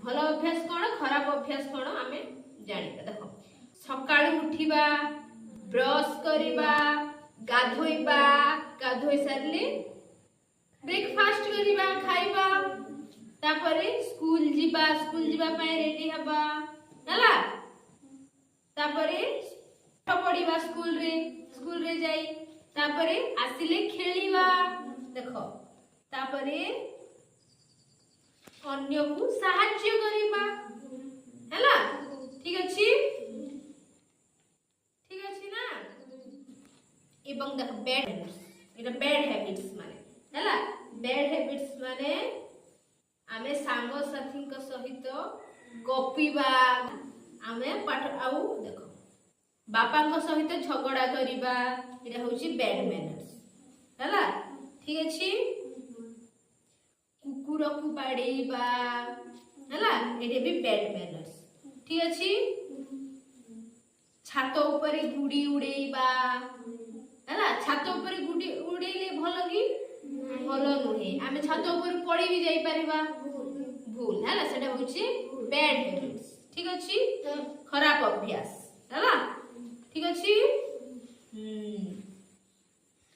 भल अभ्यास कौन खराब अभ्यास कौन आम जानिबा देखो सकाळु उठिबा ब्रश करिबा गाधोइबा गाधोइ सारले ब्रेकफास्ट करिबा खाइबा तापरे स्कूल जीवा पय रेडी हबा हला तापरे पढ़िबा स्कूल रे जाई तापरे आसिले खेलिबा देखो तापरे अन्य को सहाय्य करिबा हला ठीक अछि ना एवं देख बैड हैबिट्स माने हला बैड हैबिट्स माने आमे सांग साथी सहित गपिबा आमे पाठ आउ देखो बापा सहित झगड़ा करिबा एटा होची बैड मैनर्स हला ठीक अछि कुकुर को बाड़ेबा हला एटे भी बैड मैनर्स ठीक अछि छात ऊपर गुड़ी उड़ेबा हला छात ऊपर गुड़ी उड़ेले भलो की भलो नुहे आमे छात ऊपर पड़ी भी जाई परिबा भूल हला सेटा होची बैड हैबिट्स ठीक अछि खराब अभ्यास।